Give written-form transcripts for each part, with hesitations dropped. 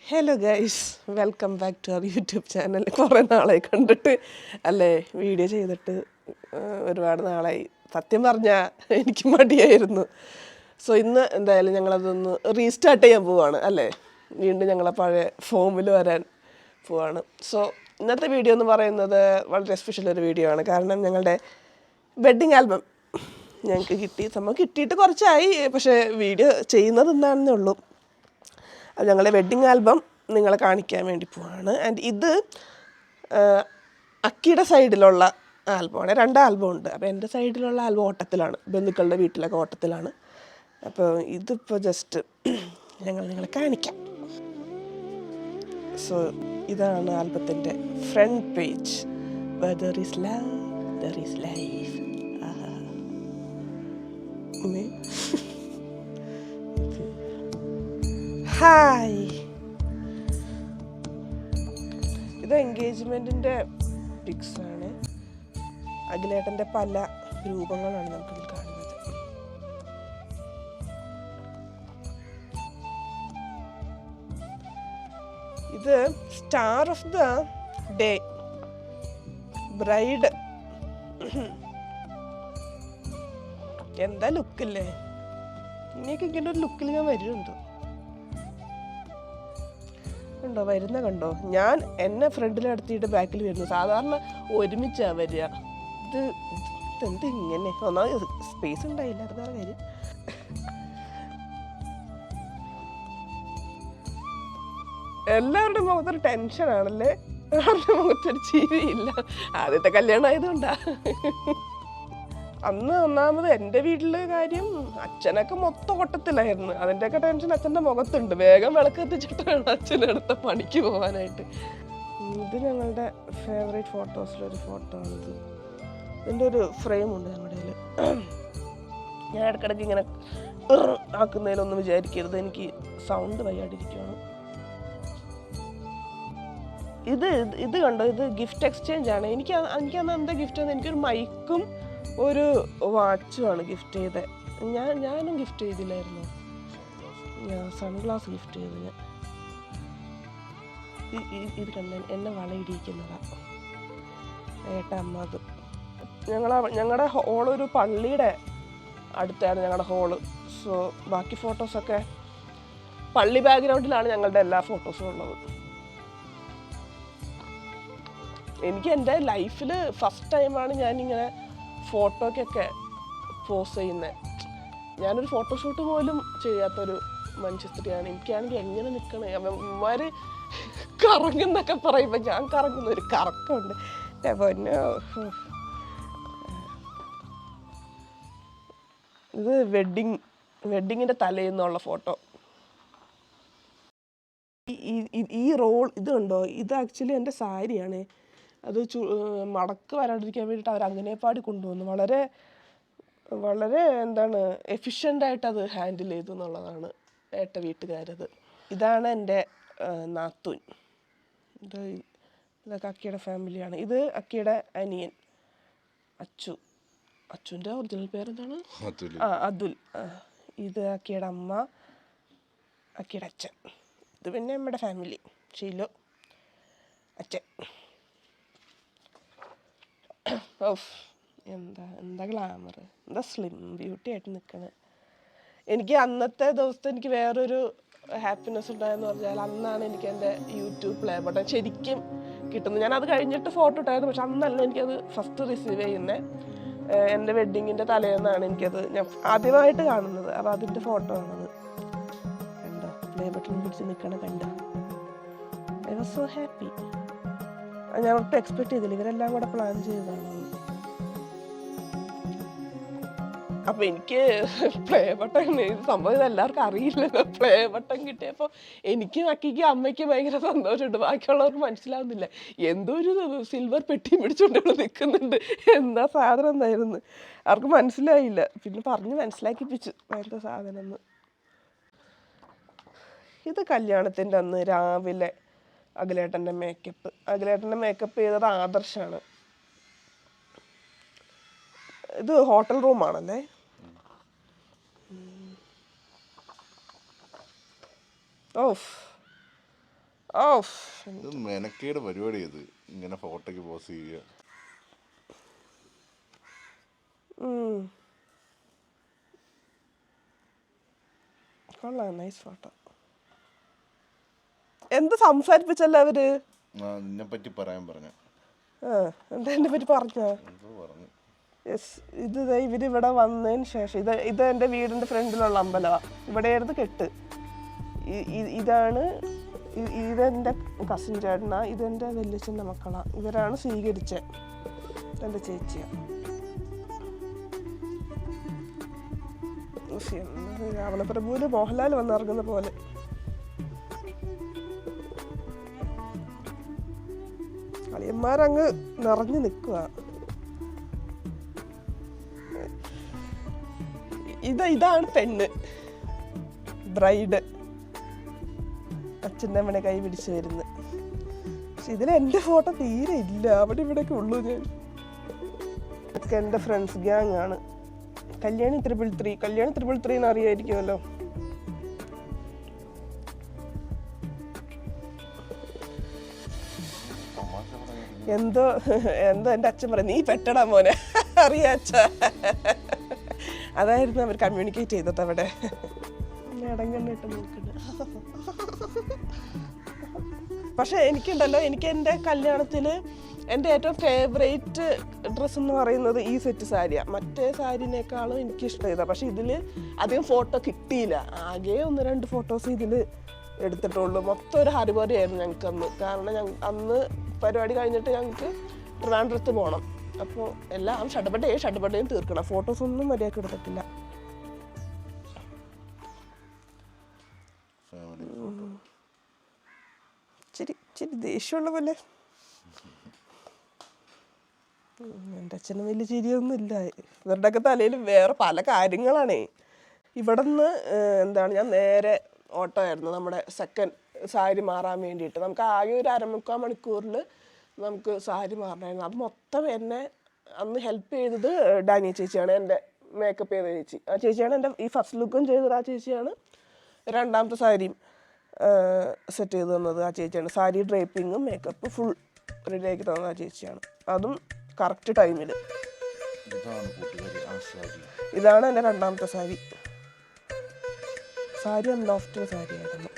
Hello guys, welcome back to our YouTube channel. കുറേ നാളായി കണ്ടിട്ട് അല്ലേ, വീഡിയോ ചെയ്തിട്ട് ഒരുപാട് നാളായി. സത്യം പറഞ്ഞാൽ എനിക്ക് മടിയായിരുന്നു. സോ ഇന്ന് എന്തായാലും ഞങ്ങളതൊന്ന് റീസ്റ്റാർട്ട് ചെയ്യാൻ പോവാണ് അല്ലേ, വീണ്ടും ഞങ്ങളെ പഴയ ഫോമിൽ വരാൻ പോവാണ്. സോ ഇന്നത്തെ വീഡിയോ എന്ന് പറയുന്നത് വളരെ സ്പെഷ്യൽ ഒരു വീഡിയോ ആണ്. കാരണം ഞങ്ങളുടെ വെഡ്ഡിങ് ആൽബം ഞങ്ങൾക്ക് സംഭവം കിട്ടിയിട്ട് കുറച്ചായി, പക്ഷേ വീഡിയോ ചെയ്യുന്നത് എന്താണെന്നേ ഉള്ളൂ. അത് ഞങ്ങളുടെ വെഡ്ഡിങ് ആൽബം നിങ്ങളെ കാണിക്കാൻ വേണ്ടി പോവാണ്. ആൻഡ് ഇത് അക്കിയുടെ സൈഡിലുള്ള ആൽബമാണ്. 2 ആൽബം ഉണ്ട്. അപ്പോൾ എൻ്റെ സൈഡിലുള്ള ആൽബം ഓട്ടത്തിലാണ്, ബന്ധുക്കളുടെ വീട്ടിലൊക്കെ ഓട്ടത്തിലാണ്. അപ്പോൾ ഇതിപ്പോൾ ജസ്റ്റ് ഞങ്ങൾ നിങ്ങളെ കാണിക്കാം. സോ ഇതാണ് ആൽബത്തിൻ്റെ front page. There is love, there is life. Hi, ഇത് എൻഗേജ്മെൻറ്റിൻ്റെ പിക്സാണ്. അഖിലേട്ടൻ്റെ പല രൂപങ്ങളാണ് നമുക്കിതിൽ കാണുന്നത്. ഇത് star of the day, bride. എന്താ ലുക്കില്ലേ? ഇനിയൊക്കെ ഇങ്ങനെ ഒരു ലുക്കിൽ ഞാൻ വരുന്നുണ്ടോ? കണ്ടോ, വരുന്ന കണ്ടോ? ഞാൻ എന്നെ ഫ്രണ്ടിൽ നടത്തിയിട്ട് ബാക്കിൽ വരുന്നു. സാധാരണ ഒരുമിച്ചാണ് വരിക. ഇതെന്ത് ഇങ്ങനെ? ഒന്നാമത് സ്പേസ് ഉണ്ടായില്ല, അത് വേറെ കാര്യം. എല്ലാവരുടെ മുഖത്തൊരു ടെൻഷനാണല്ലേ, ആരുടെ മുഖത്തൊരു ചിരിയില്ല. ആദ്യത്തെ കല്യാണം ആയതുകൊണ്ടാ. അന്ന് ഒന്നാമത് എൻ്റെ വീട്ടിലെ കാര്യം, അച്ഛനൊക്കെ മൊത്തം ഓട്ടത്തിലായിരുന്നു. അതിൻ്റെയൊക്കെ ടെൻഷൻ അച്ഛൻ്റെ മുഖത്തുണ്ട്. വേഗം വിളക്ക് എത്തിച്ചിട്ടാണ് അച്ഛനടുത്ത പണിക്ക് പോകാനായിട്ട്. ഇത് ഞങ്ങളുടെ ഫേവറേറ്റ് ഫോട്ടോസിലൊരു ഫോട്ടോ ആണിത്. ഇതിൻ്റെ ഒരു ഫ്രെയിമുണ്ട് ഞങ്ങളുടെ കയ്യിൽ. ഞാൻ ഇടയ്ക്കിടയ്ക്ക് ഇങ്ങനെ ആക്കുന്നതിലൊന്നും വിചാരിക്കരുത്, എനിക്ക് സൗണ്ട് വയ്യാണ്ടിരിക്കുകയാണ്. ഇത് കണ്ടോ, ഇത് ഗിഫ്റ്റ് എക്സ്ചേഞ്ച് ആണ്. എനിക്കന്ന് എന്താ ഗിഫ്റ്റ് ആണ്? എനിക്കൊരു മൈക്കും ഒരു വാച്ചുമാണ് ഗിഫ്റ്റ് ചെയ്തത്. ഞാനും ഗിഫ്റ്റ് ചെയ്തില്ലായിരുന്നു. ഞാൻ സൺഗ്ലാസ് ഗിഫ്റ്റ് ചെയ്തു. ഞാൻ ഇത് കണ്ട എന്നെ വളയിടിക്കുന്നതാണ് അമ്മ. അത് ഞങ്ങളുടെ ഹോളൊരു പള്ളിയുടെ അടുത്തായിരുന്നു ഞങ്ങളുടെ ഹോള്. സോ ബാക്കി ഫോട്ടോസൊക്കെ പള്ളി ബാക്ക്ഗ്രൗണ്ടിലാണ് ഞങ്ങളുടെ എല്ലാ ഫോട്ടോസും ഉള്ളത്. എനിക്ക് എൻ്റെ ലൈഫിൽ ഫസ്റ്റ് ടൈമാണ് ഞാനിങ്ങനെ ഫോട്ടോയ്ക്കൊക്കെ പോസ് ചെയ്യുന്നത്. ഞാനൊരു ഫോട്ടോഷൂട്ട് പോലും ചെയ്യാത്തൊരു മനുഷ്യ സ്ത്രീയാണ്. എനിക്കാണെങ്കിൽ എങ്ങനെ നിൽക്കണേ, അവന്മാർ കറങ്ങുന്നൊക്കെ പറയുമ്പോൾ ഞാൻ കറങ്ങുന്ന ഒരു കറക്കമുണ്ട്. പൊന്നോ, ഇത് വെഡ്ഡിങ്ങിൻ്റെ തലേന്നുള്ള ഫോട്ടോ. ഈ റോൾ ഇത് കണ്ടോ, ഇത് ആക്ച്വലി എൻ്റെ സാരിയാണ്. അത് മടക്ക് വരാണ്ടിരിക്കാൻ വേണ്ടിയിട്ട് അവർ അങ്ങനെപ്പാടി കൊണ്ടുവന്നു. വളരെ വളരെ എന്താണ് എഫിഷ്യൻ്റായിട്ട് അത് ഹാൻഡിൽ ചെയ്തു എന്നുള്ളതാണ് ഏട്ട വീട്ടുകാരത്. ഇതാണ് എൻ്റെ നാത്തൂൻ. ഇതൊക്കെ അക്കിയുടെ ഫാമിലിയാണ്. ഇത് അക്കിയുടെ അനിയൻ അച്ചുവിൻ്റെ ഒറിജിനൽ പേരെന്താണ്? അതുൽ. ഇത് അക്കിയുടെ അമ്മ, അക്കിയുടെ അച്ഛൻ. ഇത് പിന്നെ നമ്മുടെ ഫാമിലി, ഷീലോ, അച്ഛൻ. ഓഫ്, എന്താ ഗ്ലാമർ, എന്താ സ്ലിം ബ്യൂട്ടി ആയിട്ട് നിൽക്കണത്. എനിക്ക് അന്നത്തെ ദിവസത്തെ എനിക്ക് വേറൊരു ഹാപ്പിനെസ് ഉണ്ടായെന്ന് പറഞ്ഞാൽ അന്നാണ് എനിക്ക് എൻ്റെ യൂട്യൂബ് പ്ലേ ബട്ടൺ ശരിക്കും കിട്ടുന്നത്. ഞാൻ അത് കഴിഞ്ഞിട്ട് ഫോട്ടോ ഇട്ടായിരുന്നു, പക്ഷെ അന്നല്ല എനിക്കത് ഫസ്റ്റ് റിസീവ് ചെയ്യുന്നത്. എൻ്റെ വെഡ്ഡിങ്ങിൻ്റെ തലേന്നാണ് എനിക്കത് ഞാൻ ആദ്യമായിട്ട് കാണുന്നത്. അപ്പോൾ അതിൻ്റെ ഫോട്ടോ ആണത്. കണ്ടോ, പ്ലേ ബട്ടൺ പിടിച്ച് നിൽക്കണ കണ്ടോ? I was so happy. ഞാൻ ഒട്ടും എക്സ്പെക്ട് ചെയ്തില്ല, ഇവരെല്ലാം കൂടെ പ്ലാൻ ചെയ്തതാണ്. അപ്പം എനിക്ക് പ്ലേ ബട്ടൺ സംഭവം എല്ലാവർക്കും അറിയില്ലല്ലോ. പ്ലേ ബട്ടൺ കിട്ടിയപ്പോൾ എനിക്കും അക്കിക്കും അമ്മയ്ക്കും ഭയങ്കര സന്തോഷമുണ്ട്. ബാക്കിയുള്ളവർക്ക് മനസ്സിലാവുന്നില്ല. എന്തോ ഒരു സിൽവർ പെട്ടി പിടിച്ചുകൊണ്ട് ഇവിടെ നിൽക്കുന്നുണ്ട്. എന്താ സാധനം എന്തായിരുന്നു അവർക്ക് മനസ്സിലായില്ല. പിന്നെ പറഞ്ഞ് മനസ്സിലാക്കിപ്പിച്ചു എന്താ സാധനം എന്ന്. ഇത് കല്യാണത്തിൻ്റെ അന്ന് രാവിലെ അഖിലേട്ടൻ്റെ മേക്കപ്പ് ചെയ്തത് ആദർശാണ്. ഇത് ഹോട്ടൽ റൂമാണല്ലേ. ഓഫ്, ഓ ഇത് മെനക്കേട് പരിപാടി ഇത് ഇങ്ങനെ ഫോട്ടോയ്ക്ക് പോസ് ചെയ്യുക. കൊള്ളാം, നൈസ് ഫോട്ടോ. എന്ത് സംസാരിപ്പിച്ചല്ലോ അവര്? നിന്നെ പറ്റി പറയാൻ പറഞ്ഞ. എന്താ എന്നെ പറ്റി പറഞ്ഞോ? യെസ്, ഇത് ഇവരിവിടെ വന്നതിന് ശേഷം ഇത് എൻ്റെ വീടിൻ്റെ ഫ്രണ്ടിലുള്ള അമ്പലമാണ്. ഇവിടെയായിരുന്നു കെട്ട്. ഇതാണ് ഇതെൻ്റെ കസിൻ ചേട്ടനാ, ഇതെൻ്റെ വല്യച്ഛൻ്റെ മക്കളാണ്. ഇവരാണ് സ്വീകരിച്ചത്, എൻ്റെ ചേച്ചിയാണ്. രാവണപ്രഭുവിന് മോഹൻലാൽ വന്നിറങ്ങുന്ന പോലെ. കളിയന്മാരങ്ങ് നിറഞ്ഞു നിൽക്കുക. ഇതാണ് പെണ്ണ്, ബ്രൈഡ്. അച്ഛൻ്റെ അമ്മനെ കൈ പിടിച്ച് വരുന്നത്. പക്ഷെ ഇതിൽ എൻ്റെ ഫോട്ടോ തീരെ ഇല്ല, അവിടെ ഇവിടെയൊക്കെ ഉള്ളൂ. ഞാൻ ഒക്കെ എൻ്റെ ഫ്രണ്ട്സ് ഗ്യാങ് ആണ്. കല്യാണി 333 എന്ന് അറിയായിരിക്കുമല്ലോ. എന്തോ എൻ്റെ അച്ഛൻ പറയും, നീ പെട്ടടാ മോനെ, അറിയാച്ച. അതായിരുന്നു അവർ കമ്മ്യൂണിക്കേറ്റ് ചെയ്തത് അവിടെ. ഇടങ്കണ്ണിട്ട് നോക്കുന്നു. പക്ഷെ എനിക്കുണ്ടല്ലോ, എനിക്ക് എൻ്റെ കല്യാണത്തിൽ എൻ്റെ ഏറ്റവും ഫേവറേറ്റ് ഡ്രസ്സ് എന്ന് പറയുന്നത് ഈ സെറ്റ് സാരിയാണ്. മറ്റേ സാരിനേക്കാളും എനിക്കിഷ്ടം ഇതാണ്. പക്ഷെ ഇതിൽ അധികം ഫോട്ടോ കിട്ടിയില്ല. ആകെ 1-2 ഫോട്ടോസ് ഇതിൽ എടുത്തിട്ടുള്ളൂ. മൊത്തം ഒരു ഹരിബറിയായിരുന്നു ഞങ്ങൾക്ക് അന്ന്. കാരണം അന്ന് പരിപാടി കഴിഞ്ഞിട്ട് ഞങ്ങൾക്ക് ട്രിവാൻഡ്രത്ത് പോകണം. അപ്പോൾ എല്ലാം ഷഡ്ബഡയും തീർക്കണം. ഫോട്ടോസൊന്നും മര്യാദക്ക് എടുത്തിട്ടില്ല. ഇച്ചിരി ദേഷ്യമുള്ള പോലെ. എൻ്റെ അച്ഛനും വലിയ ചിരിയൊന്നും ഇല്ല. ഇവരുടെയൊക്കെ തലയിൽ വേറെ പല കാര്യങ്ങളാണേ. ഇവിടെ നിന്ന് ഞാൻ നേരെ ഓട്ടോ ആയിരുന്നു നമ്മുടെ സെക്കൻഡ് സാരി മാറാൻ വേണ്ടിയിട്ട്. നമുക്ക് ആകെ ഒരു 1/4 മണിക്കൂറിൽ നമുക്ക് സാരി മാറണമായിരുന്നു. അത് മൊത്തം എന്നെ അന്ന് ഹെൽപ്പ് ചെയ്തത് ഡാനിയ ചേച്ചിയാണ്, എൻ്റെ മേക്കപ്പ് ചെയ്ത ചേച്ചി. ആ ചേച്ചിയാണ് എൻ്റെ ഈ ഫസ്റ്റ് ലുക്കും ചെയ്തത്. ആ ചേച്ചിയാണ് രണ്ടാമത്തെ സാരിയും സെറ്റ് ചെയ്ത് തന്നത്. ആ ചേച്ചിയാണ് സാരി ഡ്രേപ്പിങ്ങും മേക്കപ്പ് ഫുൾ റെഡിയാക്കി തന്നത്. ആ ചേച്ചിയാണ്. അതും കറക്റ്റ് ടൈമിൽ. ഇതാണ് എൻ്റെ രണ്ടാമത്തെ സാരി. സാരി ലോഫ്റ്റ് സാരിയായിരുന്നു.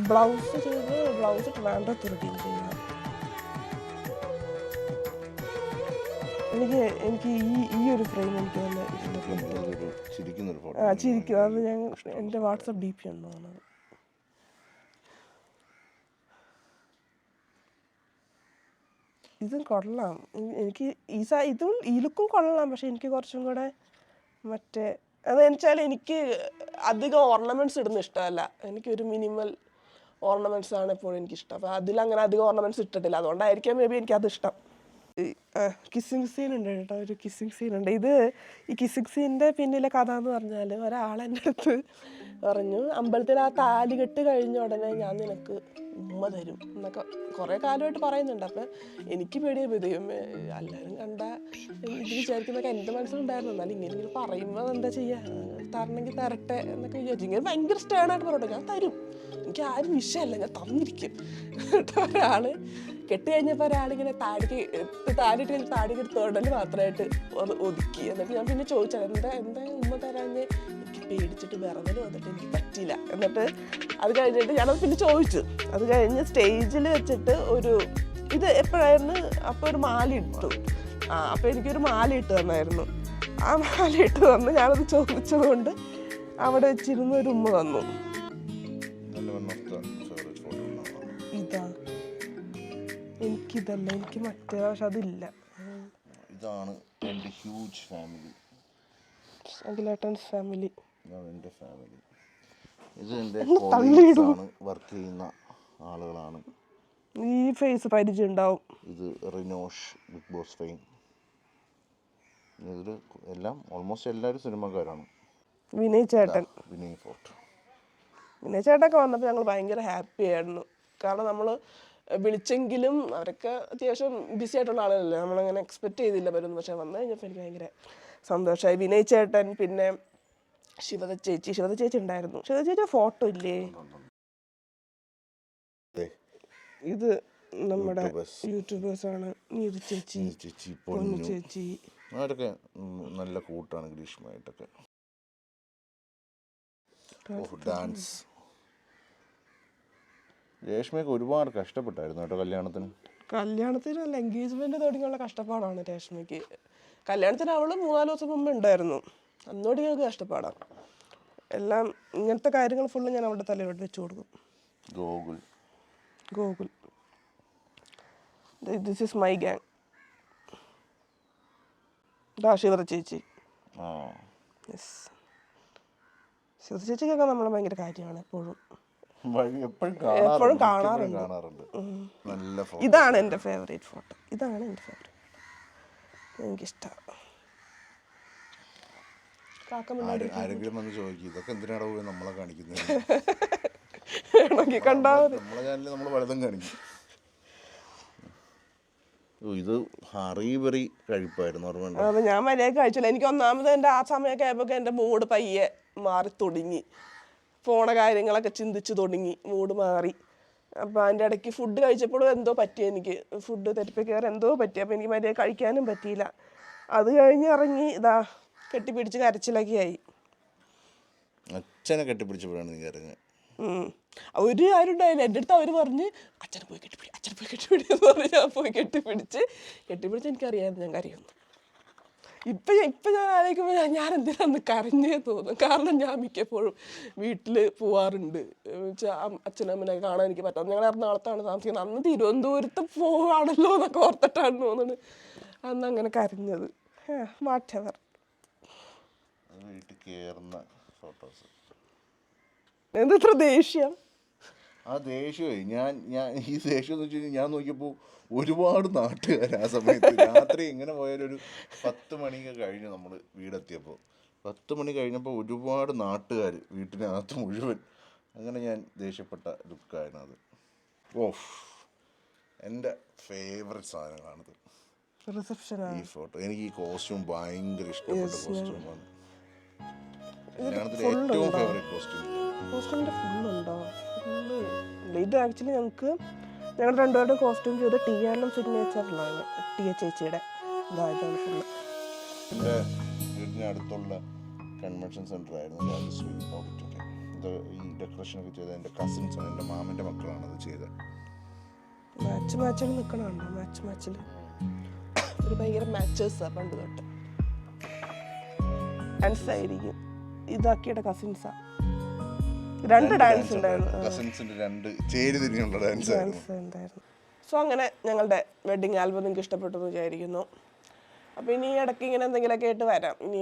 ബ്ലൗസ് ട്രിവാൻഡ്രത്ത് റിട്ടീൻ ചെയ്യാം. എനിക്ക് ഈ ഒരു ഫ്രെയിം എനിക്ക് നല്ല ഇഷ്ടപ്പെട്ടു. ചിരിക്കും. അത് ഞാൻ എൻ്റെ വാട്സപ്പ് DP ഉണ്ടോ? ഇതും കൊള്ളാം. എനിക്ക് ഇതും ഈ ലുക്കും കൊള്ളാം. പക്ഷെ എനിക്ക് കുറച്ചും കൂടെ മറ്റേ അതെന്നുവെച്ചാൽ എനിക്ക് അധികം ഓർണമെൻറ്റ്സ് ഇടുന്ന ഇഷ്ടമല്ല. എനിക്കൊരു മിനിമൽ ഓർണമെൻറ്റ്സ് ആണ് എപ്പോഴും എനിക്കിഷ്ടം. അപ്പോൾ അതിലങ്ങനെ അധികം ഓർണമെൻറ്റ്സ് ഇട്ടിട്ടില്ല. അതുകൊണ്ടായിരിക്കാം മേ ബി എനിക്കത് ഇഷ്ടം. കിസ്സിങ് സീൻ ഉണ്ട് കേട്ടോ, ഒരു കിസ്സിങ് സീൻ ഉണ്ട്. ഈ കിസ്സിങ് സീനിൻ്റെ പിന്നിലെ കഥ എന്ന് പറഞ്ഞാൽ, ഒരാളെൻ്റെ അടുത്ത് പറഞ്ഞു, അമ്പലത്തിൽ ആ താലികെട്ട് കഴിഞ്ഞ ഉടനെ ഞാൻ നിനക്ക് ഉമ്മ തരും എന്നൊക്കെ കുറേ കാലമായിട്ട് പറയുന്നുണ്ട്. അപ്പം എനിക്ക് പേടിയായി പോയി. ദൈവമേ, എല്ലാവരും കണ്ടാൽ ഇത് വിചാരിക്കുന്നതൊക്കെ എൻ്റെ മനസ്സിലുണ്ടായിരുന്നു. എന്നാലും ഇങ്ങനെ പറയുമ്പോൾ എന്താ ചെയ്യുക, തരണമെങ്കിൽ തരട്ടെ എന്നൊക്കെ വിചാരിച്ചു. ഇങ്ങനെ ഭയങ്കര സ്റ്റേണായിട്ട് പറയട്ടെ, ഞാൻ തരും, എനിക്ക് ആരും വിഷയമല്ല, ഞാൻ തന്നിരിക്കും. ഒരാൾ കെട്ട് കഴിഞ്ഞപ്പോൾ ഒരാളിങ്ങനെ താടിയിട്ട് എടുത്ത് ഉടനെ മാത്രമായിട്ട് ഒതുക്കി. എന്നിട്ട് ഞാൻ പിന്നെ ചോദിച്ചാൽ എന്താ ഉമ്മ തരാഞ്ഞ്, എനിക്ക് പേടിച്ചിട്ട് വിറവൽ വന്നിട്ട് എനിക്ക് പറ്റിയില്ല. എന്നിട്ട് അത് കഴിഞ്ഞിട്ട് ഞാനത് പിന്നെ ചോദിച്ചു. അത് കഴിഞ്ഞ് സ്റ്റേജിൽ വെച്ചിട്ട് ഇത് എപ്പോഴായിരുന്നു, അപ്പോൾ ഒരു മാല ഇട്ടു. അപ്പോൾ എനിക്കൊരു മാല ഇട്ട് തന്നായിരുന്നു. ആ മാല ഇട്ട് തന്ന് ഞാനത് ചോദിച്ചതുകൊണ്ട് അവിടെ വെച്ചിരുന്ന് ഒരു ഉമ്മ തന്നു. ഇതാ എനിക്കിതല്ല, എനിക്ക് മറ്റേ, പക്ഷെ അതില്ല. ഇതാണ് എൻ്റെ ഹ്യൂജ് ഫാമിലി, അഖിലേട്ടൻസ് ഫാമിലി. എൻ്റെ ഫാമിലി. ഇത് എൻ്റെ കോളീഗ്സാണ്, വർക്ക് ചെയ്യുന്ന ആളുകളാണ്. ഈ ഫേസ് പരിചയം ഉണ്ടാവും. ഇത് റിനോഷ്, ബിഗ് ബോസ് ഫെയിം. ഇതിൽ എല്ലാം ഓൾമോസ്റ്റ് എല്ലാവരും സിനിമക്കാരാണ്. വിനയ് ചേട്ടൻ, വിനയ് ഫോർട്ട്. വിനയ് ചേട്ടനൊക്കെ വന്നപ്പോൾ ഞങ്ങൾ ഭയങ്കര ഹാപ്പി ആയിരുന്നു. കാരണം നമ്മൾ വിളിച്ചെങ്കിലും അവരൊക്കെ അത്യാവശ്യം ബിസി ആയിട്ടുള്ള ആളുകളല്ലേ, നമ്മളങ്ങനെ എക്സ്പെക്റ്റ് ചെയ്തില്ല വരുന്നു. പക്ഷെ വന്നു കഴിഞ്ഞപ്പോൾ എനിക്ക് ഭയങ്കര സന്തോഷമായി. വിനയ് ചേട്ടൻ, പിന്നെ ശിവദ ചേച്ചി ഉണ്ടായിരുന്നു. ശിവദ ചേച്ചി ഫോട്ടോ ഇല്ലേ? ഇത് നമ്മുടെ യൂട്യൂബേഴ്സാണ്. നീതു ചേച്ചി, ചേച്ചി, പൊന്നു ചേച്ചി, അവരൊക്കെ നല്ല കൂട്ടാണ് ഗ്രീഷ്മയായിട്ടൊക്കെ. ഡാൻസ് രേഷ്മയൊക്കെ ഒരുപാട് കഷ്ടപ്പെട്ടായിരുന്നു കേട്ടോ കല്യാണത്തിനല്ല, എൻഗേജ്മെന്റ് തുടങ്ങിയുള്ള കഷ്ടപ്പാടാണ് രേഷ്മയ്ക്ക്. കല്യാണത്തിന് അവള് 3-4 ദിവസം മുമ്പ് ഉണ്ടായിരുന്നു. അന്നോട് ഞങ്ങൾക്ക് കഷ്ടപ്പാടാണ്. എല്ലാം ഇങ്ങനത്തെ കാര്യങ്ങൾ ഫുള്ള് ഞാൻ അവളുടെ തലയോട്ട് വെച്ച് കൊടുക്കും. Gokul this is my gang. Shivatha ചേച്ചി. ശിവത ചേച്ചിക്കൊക്കെ നമ്മളെ ഭയങ്കര കാര്യമാണ്. എപ്പോഴും കാണാറുണ്ട്. ഇതാണ് എൻ്റെ ഫേവറേറ്റ് ഫോട്ടോ. എനിക്കിഷ്ടമാണ്. ആരെങ്കിലും വന്ന് ചോദിക്കും ഇതൊക്കെ എന്തിനാണ് നമ്മളെ കാണിക്കുന്നത്. നമ്മളെ ചാനലിൽ നമ്മൾ പലതും കാണിക്കും. ഇത് ഹറിബറി കഴിപ്പായിരുന്നു. അത് ഞാൻ മര്യാദ കഴിച്ചില്ല. എനിക്ക് ഒന്നാമത് എൻ്റെ ആ സമയമൊക്കെ ആയപ്പോൾ എൻ്റെ മൂഡ് പയ്യെ മാറി തുടങ്ങി. പോണ കാര്യങ്ങളൊക്കെ ചിന്തിച്ച് തുടങ്ങി, മൂഡ് മാറി. അപ്പോൾ അതിൻ്റെ ഇടയ്ക്ക് ഫുഡ് കഴിച്ചപ്പോഴും എന്തോ പറ്റി, എനിക്ക് ഫുഡ് തെറ്റിപ്പ് കയറി എന്തോ പറ്റി. അപ്പോൾ എനിക്ക് മര്യാദ കഴിക്കാനും പറ്റിയില്ല. അത് കഴിഞ്ഞ് ഇറങ്ങി ഇതാ കെട്ടിപ്പിടിച്ച് കരച്ചിലൊക്കെ ആയി. അച്ഛനെ കെട്ടിപ്പിടിച്ചപ്പോഴാണ് നീ കരഞ്ഞത്. ഒരു കാര്യം ഉണ്ടായില്ല. എൻ്റെ അടുത്ത് അവർ പറഞ്ഞ് അച്ഛനെ പോയി കെട്ടിപ്പിടി എന്ന് പറഞ്ഞ് ഞാൻ പോയി കെട്ടിപ്പിടിച്ച് എനിക്കറിയാമായിരുന്നു ഞാൻ കരയുന്നു. ഇപ്പം ഞാൻ ആലോചിക്കുമ്പോൾ ഞാൻ എന്തിനാന്ന് കരഞ്ഞേ തോന്നും. കാരണം ഞാൻ മിക്കപ്പോഴും വീട്ടിൽ പോവാറുണ്ട്. അച്ഛനമ്മനെ കാണാൻ എനിക്ക് പറ്റാം. ഞങ്ങൾ എറണാകുളത്താണ് താമസിക്കുന്നത്. അന്ന് തിരുവനന്തപുരത്ത് പോവാണല്ലോ എന്നൊക്കെ ഓർത്തിട്ടാണ് തോന്നുന്നത് അന്ന് അങ്ങനെ കരഞ്ഞത്. വാട്ടെവർ. എന്തത്ര ദേഷ്യം. ആ ദേഷ്യമേ ഞാൻ ഈ ദേഷ്യം എന്ന് വെച്ച് കഴിഞ്ഞാൽ ഞാൻ നോക്കിയപ്പോൾ ഒരുപാട് നാട്ടുകാർ ആ സമയത്ത് രാത്രി എങ്ങനെ പോയാലൊരു 10 മണിയൊക്കെ കഴിഞ്ഞു നമ്മൾ വീടെത്തിയപ്പോൾ. 10 മണി കഴിഞ്ഞപ്പോൾ ഒരുപാട് നാട്ടുകാർ വീട്ടിനകത്ത് മുഴുവൻ. അങ്ങനെ ഞാൻ ദേഷ്യപ്പെട്ട ലുക്കായിരുന്നു അത്. എൻ്റെ ഫേവറേറ്റ് സാധനങ്ങളാണിത്. ഈ ഫോട്ടോ എനിക്ക് ഈ കോസ്റ്റ്യൂം ഭയങ്കര ഇഷ്ടപ്പെട്ട കോസ്റ്റ്യൂമാണ്. ഏറ്റവും ഫേവറേറ്റ് കോസ്റ്റ്യൂമിൻ്റെ ഫുള്ളുണ്ടോ? ഇത് ആക്ച്വലി ഞങ്ങൾ രണ്ടുപേരുടെ കോസ്റ്റ്യൂം ചെയ്ത് TNM സിഗ്നേച്ചറിലാണ്. ടിയ ചേച്ചിയുടെ ഇതായതാണ് ഫുള്ള്. എൻ്റെ വീടിനടുത്തുള്ള കൺവെൻഷൻ സെൻ്റർ ആയിരുന്നു രാജശ്രീ ഓഡിറ്റോറിയം. ഇത് ഈ ഡെക്കറേഷനൊക്കെ ചെയ്ത എൻ്റെ കസിൻസാണ്, എൻ്റെ മാമൻ്റെ മക്കളാണ് അത് ചെയ്തത്. മാച്ചിൽ നിൽക്കണുണ്ടോ? മാച്ചിൽ ഒരു ഭയങ്കര മാച്ചേഴ്സാണ് പണ്ട് തൊട്ട്. ഡാൻസ് ആയിരിക്കും. ഇതാക്കിയുടെ കസിൻസാ. 2 ഡാൻസ് ഉണ്ടായിരുന്നു. കസിൻസിന്റെ 2 ചേരിതിരിഞ്ഞുള്ള ഡാൻസ് ഉണ്ടായിരുന്നു. സോ അങ്ങനെ ഞങ്ങളുടെ വെഡിങ് ആൽബം നിങ്ങൾക്ക് ഇഷ്ടപ്പെട്ടു എന്ന് വിചാരിക്കുന്നു. അപ്പോൾ ഇനി ഇടയ്ക്ക് ഇങ്ങനെ എന്തെങ്കിലുമൊക്കെ ആയിട്ട് വരാം. ഇനി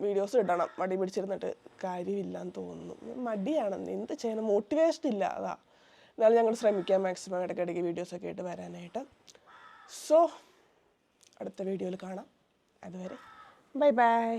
വീഡിയോസ് ഇടണം. മടി പിടിച്ചിരുന്നിട്ട് കാര്യമില്ലാന്ന് തോന്നുന്നു. മടിയാണെന്ന് എന്ത് ചെയ്യണം, മോട്ടിവേഷൻ ഇല്ല. അതാ എന്നാലും ഞങ്ങൾ ശ്രമിക്കാം മാക്സിമം ഇടയ്ക്കിടയ്ക്ക് വീഡിയോസൊക്കെ ആയിട്ട് വരാനായിട്ട്. സോ അടുത്ത വീഡിയോയിൽ കാണാം. അതുവരെ ബൈ.